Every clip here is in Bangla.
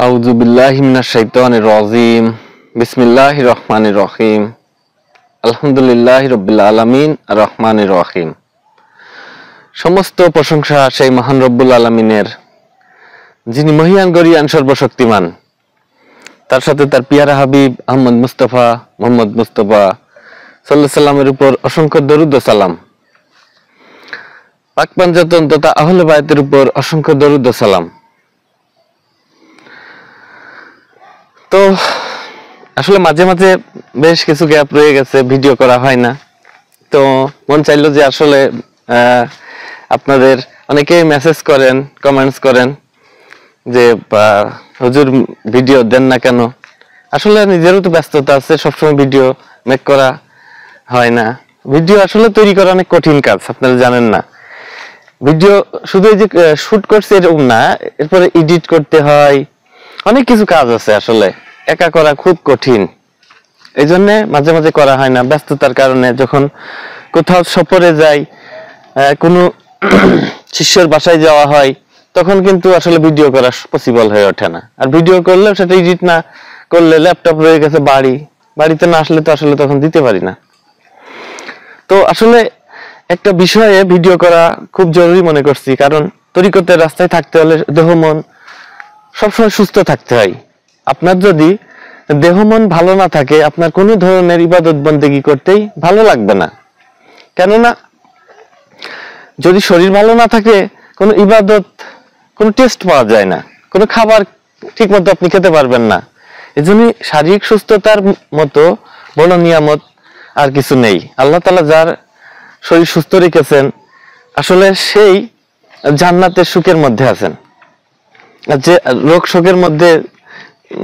আউযু বিল্লাহি মিনাশ শাইতানির রাজিম। বিসমিল্লাহির রহমানির রহিম। আলহামদুলিল্লাহি রাব্বিল আলামিন আর রহমানির রহিম। সমস্ত প্রশংসা সেই মহান রব্বুল আলামিনের, যিনি মহিয়ান গরিয়ান সর্বশক্তিমান। তার সাথে তার পিয়ারা হাবিব মুহাম্মদ মুস্তাফা সাল্লাল্লাহু আলাইহি সাল্লামের উপর অসংখ্য দরুদ ও সালাম। পাক পাঞ্জাতন তথা আহলে বায়তের উপর অসংখ্য দরুদ ও সালাম। তো আসলে মাঝে মাঝে বেশ কিছু গ্যাপ রয়ে গেছে, ভিডিও করা হয় না। তো মন চাইলো যে আসলে আপনাদের অনেকেই মেসেজ করেন, কমেন্টস করেন যে হুজুর ভিডিও দেন না কেন। আসলে নিজেরও তো ব্যস্ততা আছে, সবসময় ভিডিও মেক করা হয় না। ভিডিও আসলে তৈরি করা অনেক কঠিন কাজ, আপনারা জানেন না। ভিডিও শুধু এই যে শুট করছে এরকম না, এরপরে এডিট করতে হয়, অনেক কিছু কাজ আছে। আসলে একা করা খুব কঠিন, এই জন্য মাঝে মাঝে করা হয় না ব্যস্ততার কারণে। যখন কোথাও সফরে যাই, কোনো শিষ্যের বাসায় যাওয়া হয়, তখন কিন্তু আসলে ভিডিও করা পসিবল হয়ে ওঠে না। আর ভিডিও করলেও সেটা এডিট না করলে, ল্যাপটপ রয়ে গেছে বাড়িতে না আসলে তো আসলে তখন দিতে পারি না। তো আসলে একটা বিষয়ে ভিডিও করা খুব জরুরি মনে করছি, কারণ তরিকতের রাস্তায় থাকতে হলে দেহ মন সবসময় সুস্থ থাকতে হয়। আপনার যদি দেহ মন ভালো না থাকে, আপনার কোনো ধরনের ইবাদত বন্দেগী করতেই ভালো লাগবে না। কেননা যদি শরীর ভালো না থাকে, কোনো ইবাদত, কোনো টেস্ট পাওয়া যায় না, কোনো খাবার ঠিক মতো আপনি খেতে পারবেন না। এই জন্য শারীরিক সুস্থতার মতো বড় নিয়ামত আর কিছু নেই। আল্লাহ তাআলা যার শরীর সুস্থ রেখেছেন, আসলে সেই জান্নাতের সুখের মধ্যে আছেন। যে রোগ শোকের মধ্যে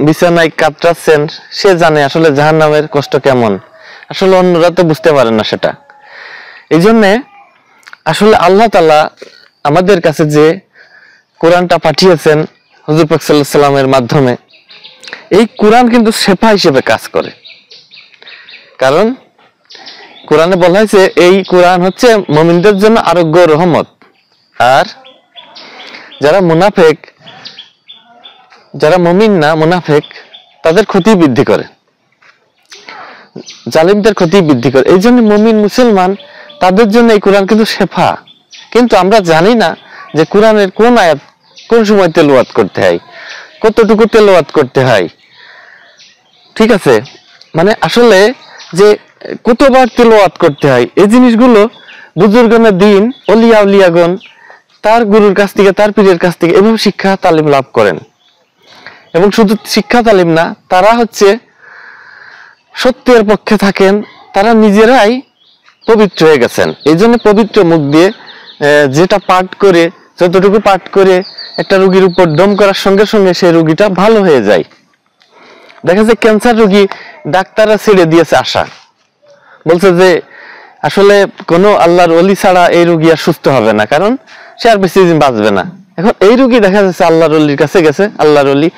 বিছানায় কাতরাচ্ছেন, সে জানে আসলে জাহান্নামের কষ্ট কেমন। আসলে অন্যরা তো বুঝতে পারেন না সেটা। এই জন্যে আসলে আল্লাহ তাআলা আমাদের কাছে যে কোরআনটা পাঠিয়েছেন হুজুর পাক সাল্লাল্লাহু আলাইহি সাল্লামের মাধ্যমে, এই কোরআন কিন্তু শেফা হিসেবে কাজ করে। কারণ কোরআনে বলা হয়েছে এই কোরআন হচ্ছে মুমিনদের জন্য আরোগ্য রহমত। আর যারা মুনাফিক, যারা মুমিন না মুনাফিক, তাদের ক্ষতি বৃদ্ধি করে, জালিমদের ক্ষতি বৃদ্ধি করে। এই জন্য মুমিন মুসলমান তাদের জন্য এই কোরআন কিন্তু শেফা। কিন্তু আমরা জানি না যে কোরআনের কোন আয়াত কোন সময় তেলাওয়াত করতে হয়, কতটুকু তেলাওয়াত করতে হয়। ঠিক আছে, মানে আসলে যে কতবার তেলাওয়াত করতে হয়, এই জিনিসগুলো বুজুর্গানের দিন ওলিয়া উলিয়াগণ তার গুরুর কাছ থেকে, তার পীরের কাছ থেকে এবং শিক্ষা তালিম লাভ করেন। এবং শুধু শিক্ষা তালিম না, তারা হচ্ছে সত্যের পক্ষে থাকেন, তারা নিজেরাই পবিত্র হয়ে গেছেন। এই জন্য পবিত্র মুখ দিয়ে যেটা পাঠ করে, যতটুকু পাঠ করে একটা রোগীর উপর দম করার সঙ্গে সঙ্গে সেই রোগীটা ভালো হয়ে যায়। দেখা যায় ক্যান্সার রোগী ডাক্তাররা ছেড়ে দিয়েছে আশা, বলছে যে আসলে কোনো আল্লাহর ওলি ছাড়া এই রোগী আর সুস্থ হবে না, কারণ সে আর বেশি দিন বাঁচবে না। এখন এই রোগী দেখা যাচ্ছে আল্লাহর ওলির কাছে গেছে, আল্লাহর ওলি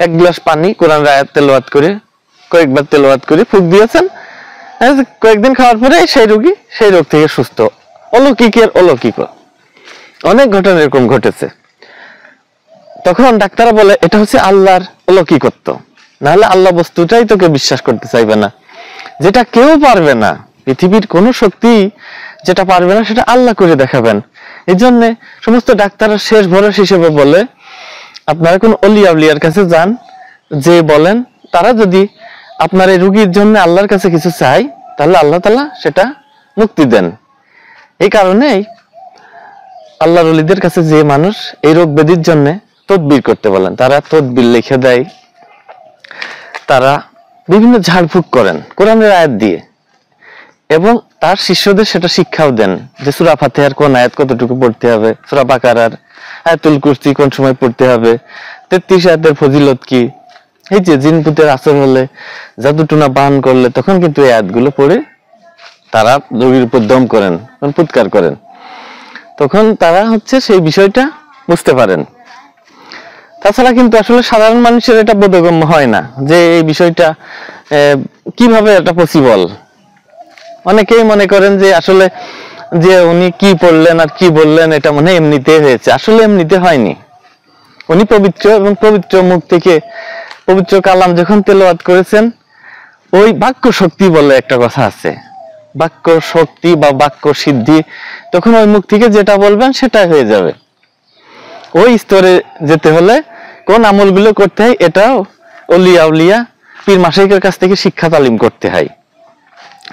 এক গ্লাস পানি কোরআনের আয়াত তেলাওয়াত করে, কয়েকবার তেলাওয়াত করে ফুঁক দিয়েছেন, কয়েকদিন খাওয়ার পরে সেই রোগী সেই রোগ থেকে সুস্থ। অলৌকিকের অলৌকিক অনেক ঘটনা এরকম ঘটেছে। তখন ডাক্তাররা বলে এটা হচ্ছে আল্লাহর অলৌকিকত্ব, নাহলে আল্লাহ বস্তুটাই তোকে বিশ্বাস করতে চাইবে না। যেটা কেউ পারবে না, পৃথিবীর কোনো শক্তি যেটা পারবে না, সেটা আল্লাহ করে দেখাবেন। এই জন্য সমস্ত ডাক্তাররা শেষ ভরসা হিসেবে বলে আপনারা কোন ওলিয়া উলিয়ার কাছে যান, যে বলেন তারা যদি আপনার এই রোগীর জন্য আল্লাহর কাছে কিছু চাই, তাহলে আল্লাহ তাআলা সেটা মুক্তি দেন। এই কারণেই আল্লাহর ওলিদের কাছে যে মানুষ এই রোগ ব্যাধির জন্য তদবির করতে বলেন, তারা তদবির লিখে দেয়, তারা বিভিন্ন ঝাড়ফুঁক করেন কোরআনের আয়াত দিয়ে, এবং তার শিষ্যদের সেটা শিক্ষাও দেন যে সূরা ফাতিহার কোন আয়াত কতটুকু পড়তে হবে, সূরা বাকারার আয়াতুল কুরসি কোন সময় পড়তে হবে, 33 আয়াতের ফজিলত কি, এই যে জিনপুতের আসর হলে, জাদুটুনা বান করলে, তখন কিন্তু এই আয়াতগুলো পড়ে তারা রোগীর উপর দম করেন, ফুৎকার করেন, তখন তারা হচ্ছে সেই বিষয়টা বুঝতে পারেন। তাছাড়া কিন্তু আসলে সাধারণ মানুষের এটা বোধগম্য হয় না যে এই বিষয়টা কিভাবে এটা পসিবল। অনেকেই মনে করেন যে আসলে যে উনি কি পড়লেন আর কি বললেন, এটা মনে এমনিতে হয়েছে। আসলে এমনিতে হয়নি, উনি পবিত্র, এবং পবিত্র মুখ থেকে পবিত্র কালাম যখন তেলাওয়াত করেছেন, ওই বাক্য শক্তি বলে একটা কথা আছে, বাক্য শক্তি বা বাক্য সিদ্ধি, তখন ওই মুখ থেকে যেটা বলবেন সেটাই হয়ে যাবে। ওই স্তরে যেতে হলে কোন আমলগুলো করতে হয়, এটাও অলিয়া উলিয়া পীর মাশাইখের কাছ থেকে শিক্ষা তালিম করতে হয়।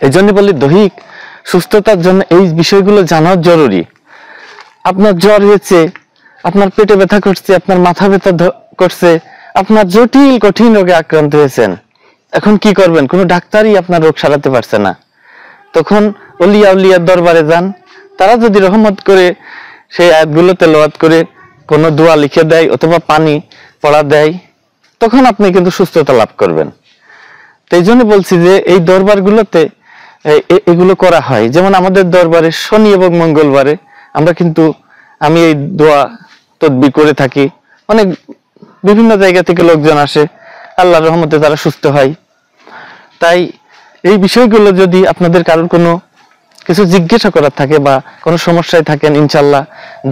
এই জন্য বলি দৈহিক সুস্থতার জন্য এই বিষয়গুলো জানা জরুরি। আপনার জ্বর হয়েছে, আপনার পেটে ব্যথা করছে, আপনার মাথা ব্যথা করছে, আপনার জটিল কঠিন রোগে আক্রান্ত হয়েছেন, এখন কি করবেন? কোনো ডাক্তারই আপনার রোগ সারাতে পারছে না। তখন অলিয়া উলিয়ার দরবারে যান, তারা যদি রহমত করে সেই আয়াতগুলো তেলাওয়াত করে কোনো দোয়া লিখে দেয় অথবা পানি পড়া দেয়, তখন আপনি কিন্তু সুস্থতা লাভ করবেন। তো এই জন্য বলছি যে এই দরবারগুলোতে এগুলো করা হয়। যেমন আমাদের দরবারে শনি এবং মঙ্গলবারে আমি এই দোয়া তদবির করে থাকি। অনেক বিভিন্ন জায়গা থেকে লোকজন আসে, আল্লাহর রহমতে তারা সুস্থ হয়। তাই এই বিষয়গুলো যদি আপনাদের কারোর কোনো কিছু জিজ্ঞাসা করার থাকে বা কোনো সমস্যায় থাকেন, ইনশাল্লাহ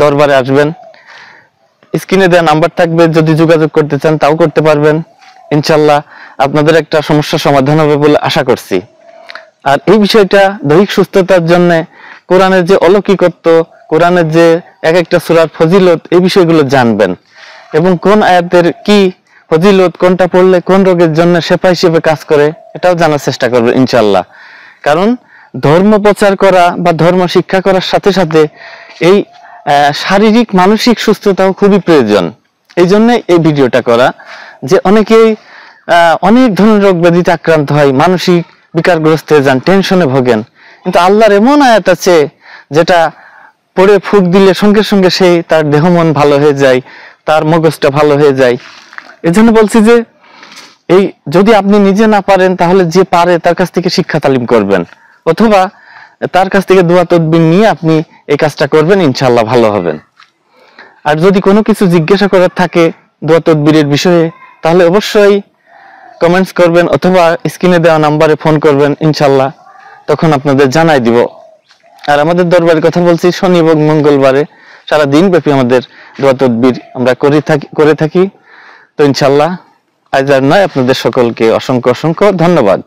দরবারে আসবেন। স্ক্রিনে দেওয়া নাম্বার থাকবে, যদি যোগাযোগ করতে চান তাও করতে পারবেন। ইনশাল্লাহ আপনাদের একটা সমস্যার সমাধান হবে বলে আশা করছি। আর এই বিষয়টা দৈহিক সুস্থতার জন্য কোরআনের যে অলৌকিকত্ব, কোরআনের যে এক একটা সূরার ফজিলত, এই বিষয়গুলো জানবেন এবং কোন আয়াতের কি ফজিলত, কোনটা পড়লে কোন রোগের জন্য শেফা হিসেবে কাজ করে, এটাও জানার চেষ্টা করবেন ইনশাল্লাহ। কারণ ধর্ম প্রচার করা বা ধর্ম শিক্ষা করার সাথে সাথে এই শারীরিক মানসিক সুস্থতাও খুবই প্রয়োজন। এই জন্য এই ভিডিওটা করা, যে অনেকেই অনেক ধরনের রোগ ব্যাধিতে আক্রান্ত হয়, মানসিক বিকারগ্রস্ত হয়ে যান, টেনশনে ভোগেন, কিন্তু আল্লাহর এমন আয়াত আছে যেটা পড়ে ফুঁক দিলে সঙ্গে সঙ্গে সেই তার দেহ মন ভালো হয়ে যায়, তার মগজটা ভালো হয়ে যায়। এজন্য বলছি যে এই যদি আপনি নিজে না পারেন, তাহলে যে পারে তার কাছ থেকে শিক্ষা তালিম করবেন, অথবা তার কাছ থেকে দোয়া তদবির নিয়ে আপনি এই কাজটা করবেন, ইনশাআল্লাহ ভালো হবেন। আর যদি কোনো কিছু জিজ্ঞাসা করার থাকে দোয়া তদবিরের বিষয়ে, তাহলে অবশ্যই কমেন্টস করবেন অথবা স্ক্রিনে দেওয়া নাম্বারে ফোন করবেন, ইনশাআল্লাহ তখন আপনাদের জানাই দিব। আর আমাদের দরবারের কথা বলছি, শনি এবং মঙ্গলবারে সারা দিন ব্যাপী আমাদের দোয়া তদবির আমরা করে থাকি। তো ইনশাআল্লাহ আজ আর নয়, আপনাদের সকলকে অসংখ্য অসংখ্য ধন্যবাদ।